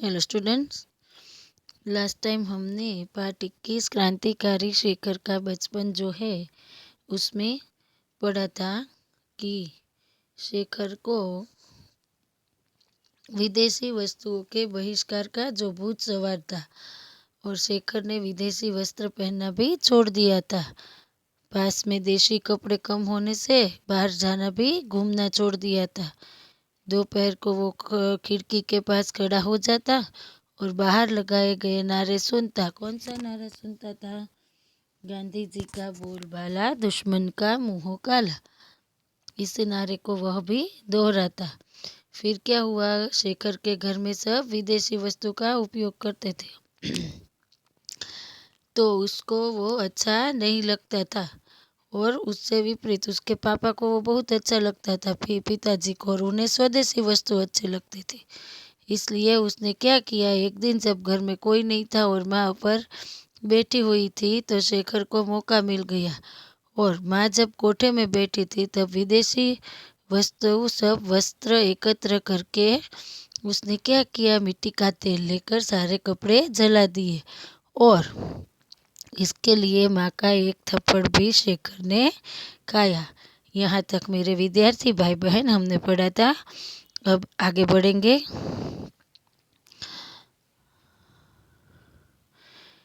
Hello students. Last time हमने part 21 क्रांतिकारी शेखर का बचपन जो है उसमें पढ़ा था कि शेखर को विदेशी वस्तुओं के बहिष्कार का जो भूत सवार था और शेखर ने विदेशी वस्त्र पहनना भी छोड़ दिया था। पास में देशी कपड़े कम होने से बाहर जाना भी घूमना छोड़ दिया था। दोपहर को वो खिड़की के पास खड़ा हो जाता और बाहर लगाए गए नारे सुनता। कौन सा नारा सुनता था? गांधी जी का बोलबाला दुश्मन का मुंह काला। इस नारे को वह भी दोहराता। फिर क्या हुआ? शेखर के घर में सब विदेशी वस्तु का उपयोग करते थे तो उसको वो अच्छा नहीं लगता था और उससे विपरीत उसके पापा को वो बहुत अच्छा लगता था, फिर पिताजी को, और उन्हें स्वदेशी वस्तु अच्छे लगते थे। इसलिए उसने क्या किया, एक दिन जब घर में कोई नहीं था और माँ ऊपर बैठी हुई थी तो शेखर को मौका मिल गया। और माँ जब कोठे में बैठी थी तब विदेशी वस्तु सब वस्त्र एकत्र करके उसने क्या किया, मिट्टी का तेल लेकर सारे कपड़े जला दिए और इसके लिए माँ का एक थप्पड़ भी शेखर ने खाया। यहाँ तक मेरे विद्यार्थी भाई बहन हमने पढ़ा था। अब आगे बढ़ेंगे।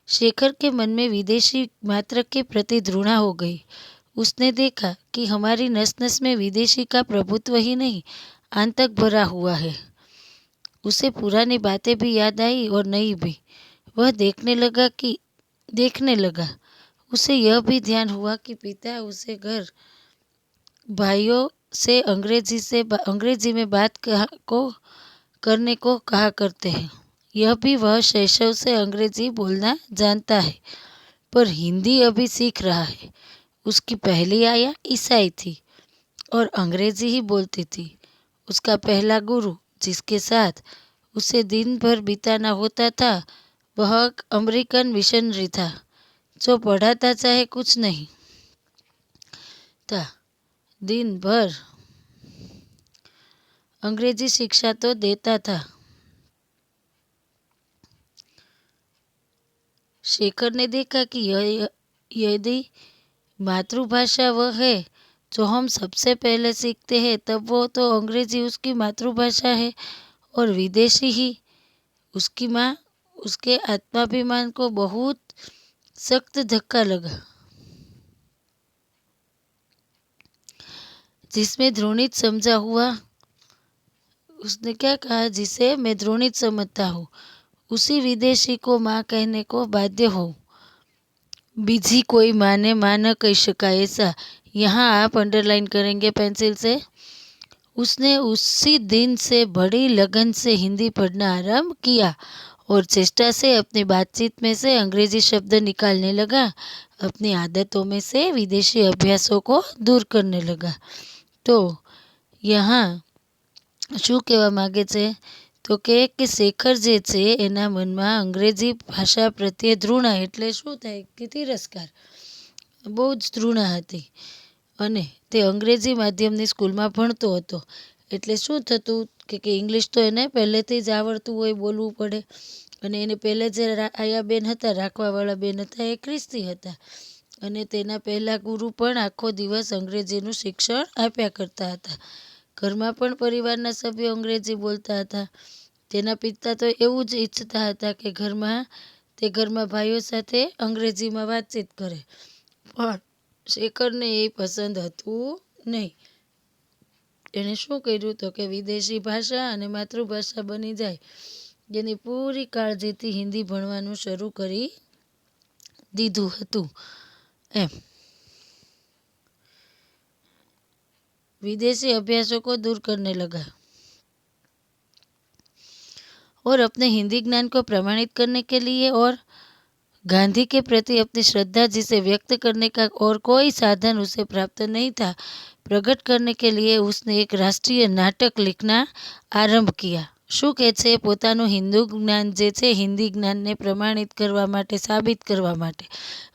शेखर के मन में विदेशी मात्र के प्रति घृणा हो गई। उसने देखा कि हमारी नस नस में विदेशी का प्रभुत्व ही नहीं आतंक भरा हुआ है। उसे पुरानी बातें भी याद आई और नई भी। वह देखने लगा। उसे यह भी ध्यान हुआ कि पिता उसे घर भाइयों से अंग्रेजी में बात करने को कहा करते हैं। यह भी वह शैशव से अंग्रेजी बोलना जानता है पर हिंदी अभी सीख रहा है। उसकी पहली आया ईसाई थी और अंग्रेजी ही बोलती थी। उसका पहला गुरु जिसके साथ उसे दिन भर बिताना होता था वह अमेरिकन मिशनरी था जो पढ़ाता चाहे कुछ नहीं था, दिन भर अंग्रेजी शिक्षा तो देता था। शेखर ने देखा कि यदि मातृभाषा वह है जो हम सबसे पहले सीखते हैं तब वो तो अंग्रेजी उसकी मातृभाषा है और विदेशी ही उसकी माँ। उसके आत्माभिमान को बहुत सख्त धक्का लगा जिसमें द्रोणित समझा हुआ। उसने क्या कहा, जिसे मैं द्रोणित समझता हूँ उसी विदेशी को माँ कहने को बाध्य हो। बीजी कोई माने माँ न कह शकाय ऐसा। यहाँ आप अंडरलाइन करेंगे पेंसिल से। उसने उसी दिन से बड़ी लगन से हिंदी पढ़ना आरंभ किया और चेष्टा से अपनी बातचीत में से अंग्रेजी शब्द निकालने लगा। अपनी आदतों में से विदेशी अभ्यासों को दूर करने लगा। तो यहाँ શું કહેવા માગે છે તો કે શેખર જે છે એના મનમાં અંગ્રેજી ભાષા પ્રત્યે ધૃણા એટલે શું થાય કે તિરસ્કાર, બહુ જ ધૃણા હતી અને તે અંગ્રેજી માધ્યમની સ્કૂલમાં ભણતો હતો એટલે શું થતું કે ઇંગ્લિશ તો એને પહેલેથી જ આવડતું હોય, બોલવું પડે અને એને પહેલે જે આયાબેન હતા, રાખવાવાળા બેન હતા, એ ખ્રિસ્તી હતા અને તેના પહેલા ગુરુ પણ આખો દિવસ અંગ્રેજીનું શિક્ષણ આપ્યા કરતા હતા. ઘરમાં પણ પરિવારના સભ્યો અંગ્રેજી બોલતા હતા. તેના પિતા તો એવું જ ઈચ્છતા હતા કે ઘરમાં ભાઈઓ સાથે અંગ્રેજીમાં વાતચીત કરે પણ શેખરને એ પસંદ હતું નહીં. એણે શું કર્યું તો કે વિદેશી ભાષા અને માતૃભાષા બની જાય જેની પૂરી કાળજીથી હિન્દી ભણવાનું શરૂ કરી દીધું હતું એમ. विदेशी अभ्यासों को दूर करने लगा और अपने हिंदी ज्ञान को प्रमाणित करने के लिए और गांधी के प्रति अपनी श्रद्धा जिसे व्यक्त करने का और कोई साधन उसे प्राप्त नहीं था, प्रकट करने के लिए उसने एक राष्ट्रीय नाटक लिखना आरंभ किया. શું કહે છે? પોતાનું હિન્દુ જ્ઞાન જે છે હિન્દી જ્ઞાનને પ્રમાણિત કરવા માટે, સાબિત કરવા માટે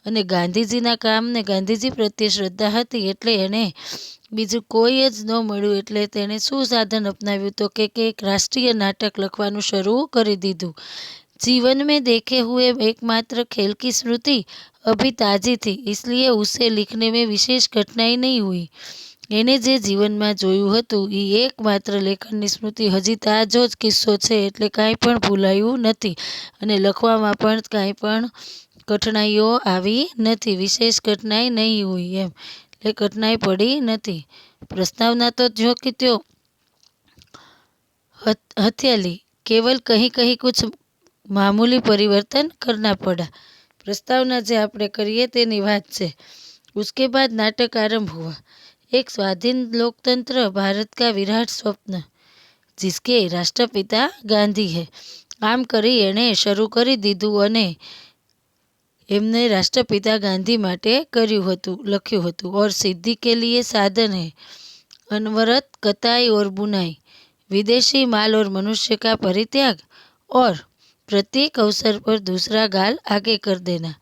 અને ગાંધીજીના કામને ગાંધીજી પ્રત્યે શ્રદ્ધા હતી એટલે એણે બીજું કોઈ જ ન મળ્યું એટલે તેણે શું સાધન અપનાવ્યું તો કે એક રાષ્ટ્રીય નાટક લખવાનું શરૂ કરી દીધું। जीवन में देखे हुए एकमात्र खेल की स्मृति अभी ताजी थी, इसलिए उसे लिखने में विशेष कठिनाई नहीं हुई। એને જે જીવનમાં જોયું હતું એ એકમાત્ર લેખનની સ્મૃતિ હજી તાજો જ કિસ્સો છે, એટલે કાંઈ પણ ભૂલાયું નથી અને લખવામાં પણ કાંઈ પણ કઠણાઈઓ આવી નથી। વિશેષ કઠિનાઈ નહીં हुई એમ એટલે કઠિનાઈ પડી નથી। प्रस्तावना तो जो कि त्यो हथियाली, केवल कहीं कहीं कुछ मामूली परिवर्तन करना पड़ा। प्रस्तावना जे आपणे करीए तेनी वात छे। उसके बाद नाटक आरंभ हुआ। एक स्वाधीन लोकतंत्र, भारत का विराट स्वप्न, जिसके राष्ट्रपिता गांधी है। आम करी एणे शरू करी दीधुं अने एमने राष्ट्रपिता गांधी माटे कर्युं हतुं, लख्युं हतुं। और सिद्धि के लिए साधन है अनवरत कताई और बुनाई, विदेशी माल और मनुष्य का परित्याग, और प्रत्येक अवसर पर दूसरा गाल आगे कर देना।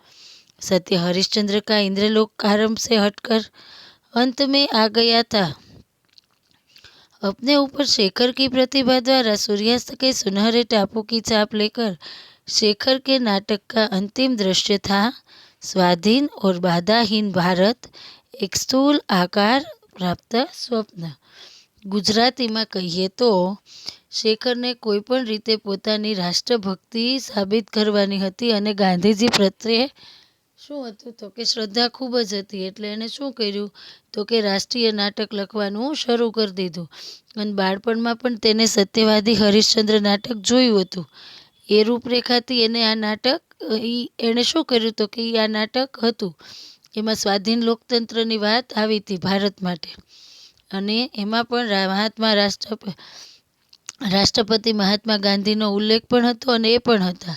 सत्य हरिश्चंद्र का इंद्रलोक आरंभ से हटकर अंत में आ गया था। अपने ऊपर शेखर की प्रतिभा द्वारा सूर्यास्त के सुनहरे टापू की छाप लेकर शेखर के नाटक का अंतिम दृश्य था स्वाधीन और बाधाहीन भारत, एक स्थूल आकार प्राप्त स्वप्न। गुजराती में कहीए तो शेखर ने कोईपण रीते पोतानी राष्ट्रभक्ति साबित करवानी हती अने गांधीजी प्रत्ये शुं हतुं तो के श्रद्धा खूब ज हती, एटले एणे शुं कर्युं तो के राष्ट्रीय नाटक लखवानुं शरू कर दीधुं। अने बाळपणमां पण तेने सत्यवादी हरिश्चंद्र नाटक जोयुं हतुं। ए रूपरेखाथी एने आ नाटक एणे शुं कर्युं तो के आ नाटक हतुं एमां स्वाधीन लोकतंत्रनी वात आवी हती भारत माटे, अने एमां पण राष्ट्रपति महात्मा गांधीनो उल्लेख पण हतो अने ए पण हता।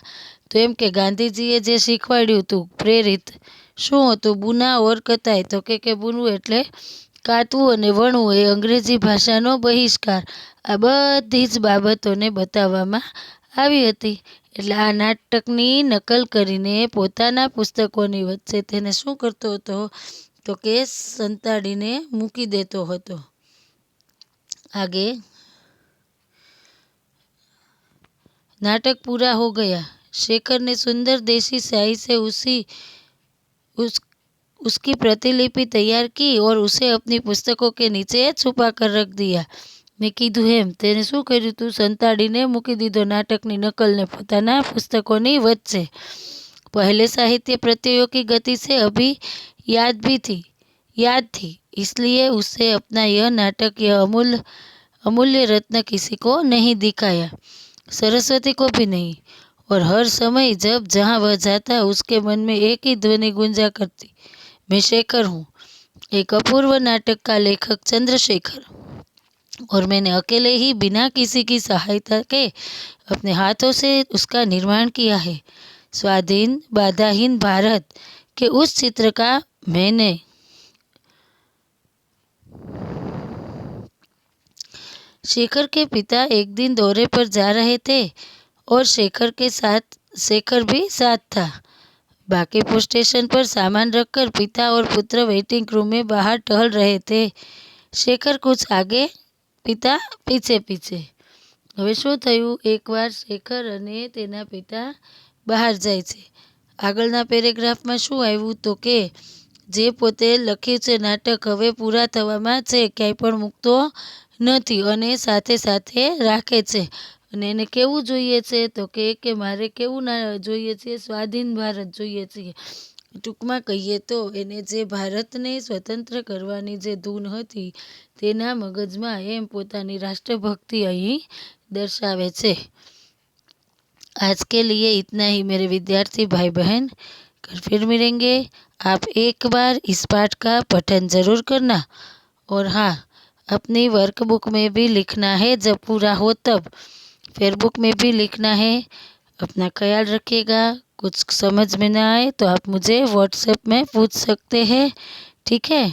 तो एम के गांधीजीए जे शीखवाड्युं हतुं प्रेरित शुं हतुं बुना और कताई, तो के बुनवुं एटले कातवुं अने वणवुं ए अंग्रेजी भाषानो बहिष्कार, आ बधी ज बाबतोने बताववामां आवी हती। एटले आ नाटकनी नकल करीने पोताना पुस्तकोनी वच्चे तेने शुं करतो हतो तो के संताड़ीने मूकी देतो हतो। आगे नाटक पूरा हो गया। शेखर ने सुंदर देसी स्याही से उसकी प्रतिलिपि तैयार की और उसे अपनी पुस्तकों के नीचे छुपा कर रख दिया। मैं कीधुं एम तेने शुं कर्युं तू संताड़ीने मूकी दीधो नाटकनी नकलने पोताना पुस्तकोनी वच्चे। पहले साहित्य प्रत्ययों की गति से अभी याद थी, इसलिए उससे अपना यह नाटक, यह अमूल्य रत्न किसी को नहीं दिखाया, सरस्वती को भी नहीं। और हर समय जब जहाँ वह जाता उसके मन में एक ही ध्वनि गूंजा करती, मैं शेखर हूँ, एक अपूर्व नाटक का लेखक चंद्रशेखर, और मैंने अकेले ही बिना किसी की सहायता के अपने हाथों से उसका निर्माण किया है। स्वाधीन बाधाहीन भारत के उस चित्र का मैंने शेखर के पिता एक दिन दौरे पर जा रहे थे और शेखर भी साथ था। बांकीपुर स्टेशन पर सामान रखकर पिता और पुत्र वेटिंग रूम में बाहर टहल रहे थे। शेखर कुछ आगे, पिता पीछे पीछे। हवे शुं थयुं, एकवार शेखर अने तेना पिता बहार जाय छे। आगळना पेरेग्राफमां शुं आव्युं तो के जे पोते लख्युं छे नाटक हवे पूरा थवामां छे, क्यांय पण मूकतो नथी अने साथे साथे राखे छे। अने एने केवुं जोईए छे तो के मारे केवुं जोईए छे, स्वाधीन भारत जोईए छे। टूंकमां कहीए तो एने जे भारतने स्वतंत्र करवानी जे धून हती तेना मगजमां एम पोतानी राष्ट्रभक्ति अहीं दर्शावे छे। आज के लिए इतना ही मेरे विद्यार्थी भाई बहन, कल फिर मिलेंगे। आप एक बार इस पाठ का पठन जरूर करना, और हाँ, अपनी वर्कबुक में भी लिखना है, जब पूरा हो तब फेसबुक में भी लिखना है। अपना ख्याल रखिएगा। कुछ समझ में ना आए तो आप मुझे व्हाट्सएप में पूछ सकते हैं, ठीक है।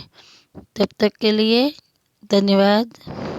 तब तक के लिए धन्यवाद।